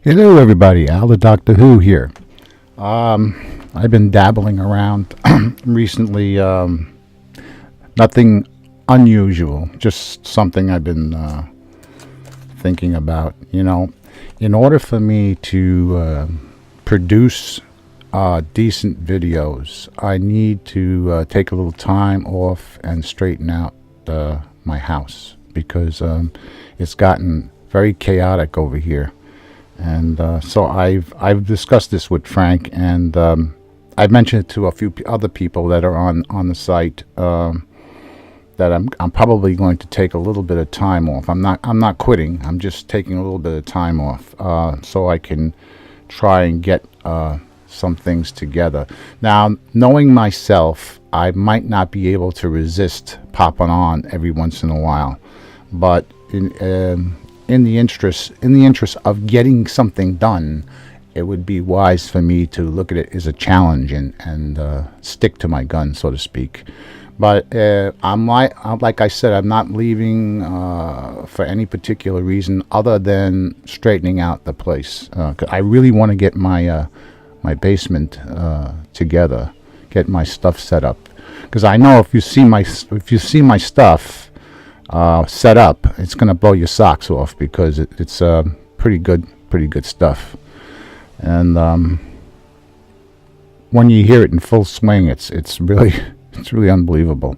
Hello, everybody. Al the Doctor Who here. I've been dabbling around recently. Nothing unusual, just something I've been thinking about. In order for me to produce decent videos, I need to take a little time off and straighten out my house because it's gotten very chaotic over here. And so I've discussed this with Frank, and I've mentioned it to a few other people that are on the site, that I'm probably going to take a little bit of time off. I'm not quitting. I'm just taking a little bit of time off so I can try and get some things together. Now, knowing myself, I might not be able to resist popping on every once in a while, but in the interest of getting something done, it would be wise for me to look at it as a challenge and stick to my gun, so to speak. But like I said, I'm not leaving for any particular reason other than straightening out the place. 'Cause I really want to get my basement together, get my stuff set up. Because I know if you see my stuff set up, it's going to blow your socks off because it's pretty good stuff. And when you hear it in full swing, it's really unbelievable.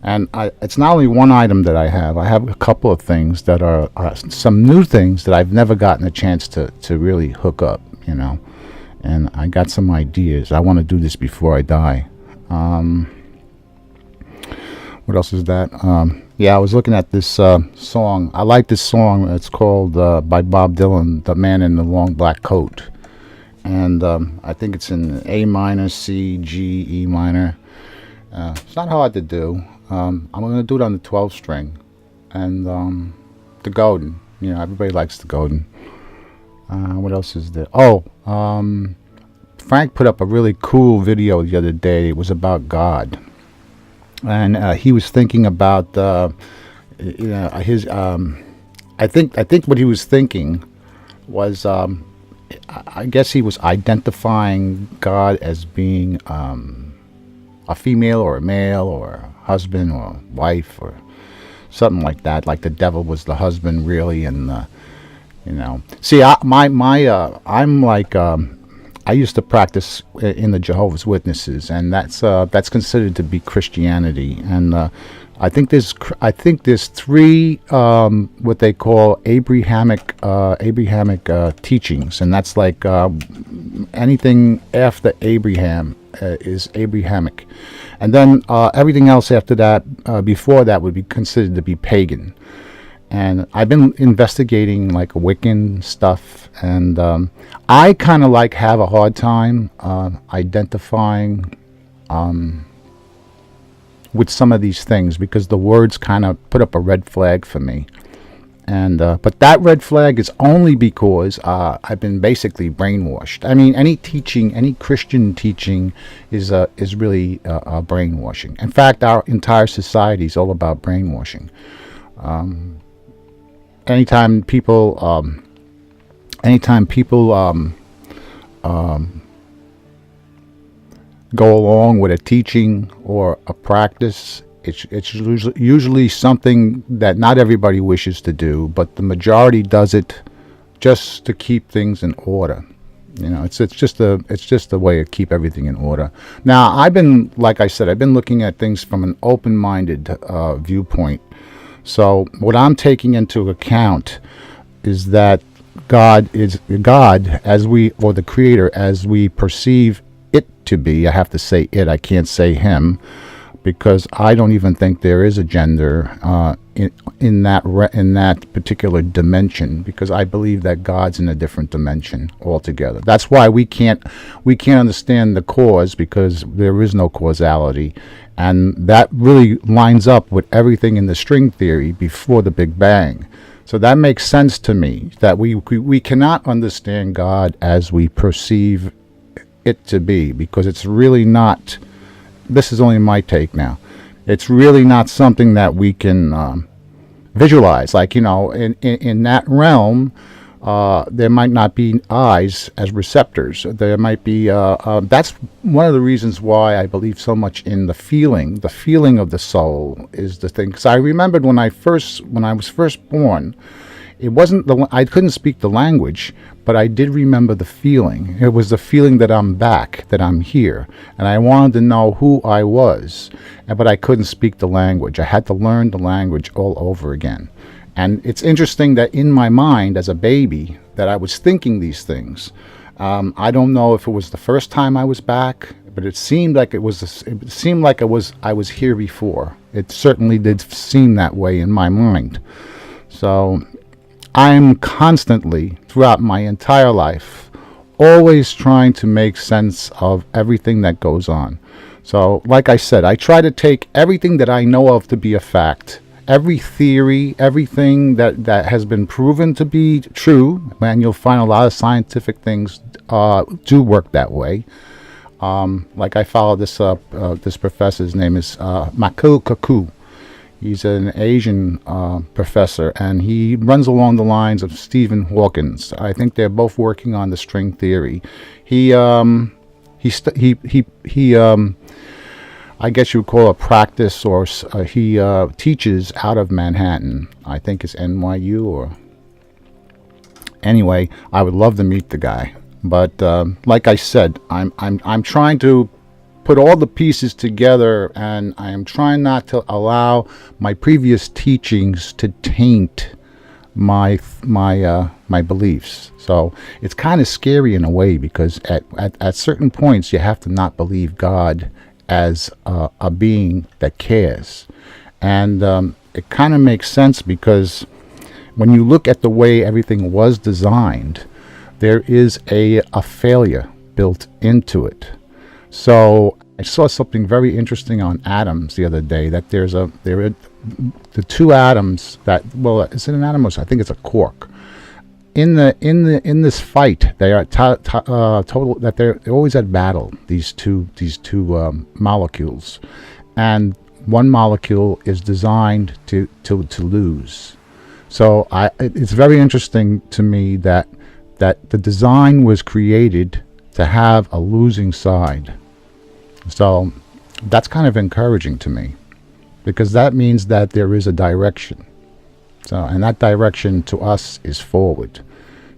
And it's not only one item that I have a couple of things that are some new things that I've never gotten a chance to really hook up, and I got some ideas. I want to do this before I die. What else is that? Yeah, I was looking at this song. I like this song. It's called by Bob Dylan, "The Man in the Long Black Coat," and I think it's in A minor, C, G, E minor. It's not hard to do. I'm going to do it on the 12 string, and the Godin. Everybody likes the Godin. What else is there? Oh, Frank put up a really cool video the other day. It was about God. And he was thinking about his. I think what he was thinking was, I guess he was identifying God as being a female or a male or a husband or a wife or something like that. Like the devil was the husband, really, and See, I'm like. I used to practice in the Jehovah's Witnesses, and that's considered to be Christianity. And I think there's three what they call Abrahamic teachings, and that's like anything after Abraham is Abrahamic, and then everything else after that, before that, would be considered to be pagan. And I've been investigating like Wiccan stuff, and I kind of have a hard time identifying with some of these things because the words kind of put up a red flag for me. And but that red flag is only because I've been basically brainwashed. I mean, any Christian teaching is really brainwashing. In fact, our entire society is all about brainwashing. Anytime people go along with a teaching or a practice, it's usually something that not everybody wishes to do, but the majority does it just to keep things in order. It's just a way to keep everything in order. Now, like I said, I've been looking at things from an open-minded viewpoint. So what I'm taking into account is that God, or the Creator, as we perceive it to be. I have to say it. I can't say him, because I don't even think there is a gender in that particular dimension, because I believe that God's in a different dimension altogether. That's why we can't understand the cause, because there is no causality. And that really lines up with everything in the string theory before the Big Bang. So that makes sense to me, that we cannot understand God as we perceive it to be, because it's really not. This is only my take now. It's really not something that we can visualize. Like, in that realm, there might not be eyes as receptors. There might be. That's one of the reasons why I believe so much in the feeling. The feeling of the soul is the thing. Because I remembered when I was first born, it wasn't I couldn't speak the language, but I did remember the feeling. It was the feeling that I'm back, that I'm here, and I wanted to know who I was, but I couldn't speak the language. I had to learn the language all over again. And it's interesting that in my mind as a baby that I was thinking these things. I don't know if it was the first time I was back, but it seemed like I was here before. It certainly did seem that way in my mind. So I'm constantly, throughout my entire life, always trying to make sense of everything that goes on. So, like I said, I try to take everything that I know of to be a fact. Every theory, everything that has been proven to be true, and you'll find a lot of scientific things do work that way. Like I follow this professor's name is Michio Kaku. He's an Asian professor, and he runs along the lines of Stephen Hawkins. I think they're both working on the string theory. I guess you would call it a practice, or he teaches out of Manhattan. I think it's NYU, or anyway. I would love to meet the guy, but like I said, I'm trying to put all the pieces together, and I am trying not to allow my previous teachings to taint my beliefs. So it's kind of scary in a way, because at certain points you have to not believe God as a being that cares, and it kind of makes sense, because when you look at the way everything was designed, there is a failure built into it. So I saw something very interesting on atoms the other day, that there are the two atoms that, well, is it an atom, or I think it's a quark. In this fight, they are total, that they're always at battle. These two molecules, and one molecule is designed to lose. So it's very interesting to me that the design was created to have a losing side. So that's kind of encouraging to me, because that means that there is a direction. So, and that direction to us is forward.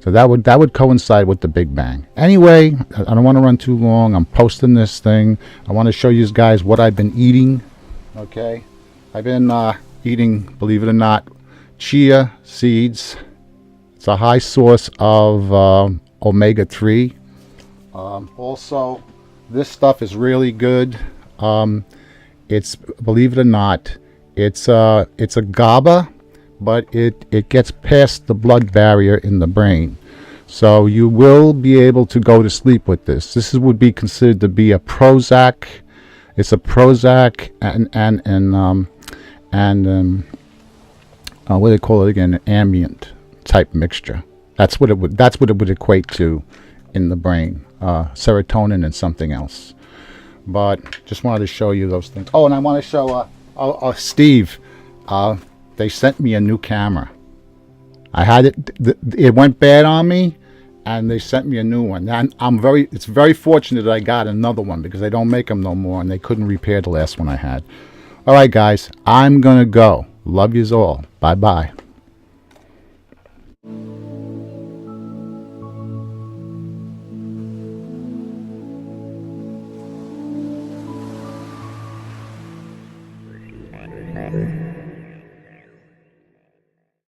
So that would coincide with the Big Bang. Anyway, I don't want to run too long. I'm posting this thing. I want to show you guys what I've been eating. Okay, I've been eating, believe it or not, chia seeds. It's a high source of omega-3. Also, this stuff is really good. It's, believe it or not, it's a GABA, but it gets past the blood barrier in the brain. So you will be able to go to sleep with this. This would be considered to be a Prozac. It's a Prozac and what do they call it again? An ambient type mixture. That's what it would equate to in the brain. Serotonin and something else. But just wanted to show you those things. Oh, and I want to show Steve. They sent me a new camera. I had it went bad on me, and they sent me a new one. And it's very fortunate that I got another one, because they don't make them no more, and they couldn't repair the last one I had. All right, guys, I'm gonna go. Love yous all. Bye bye. Matter.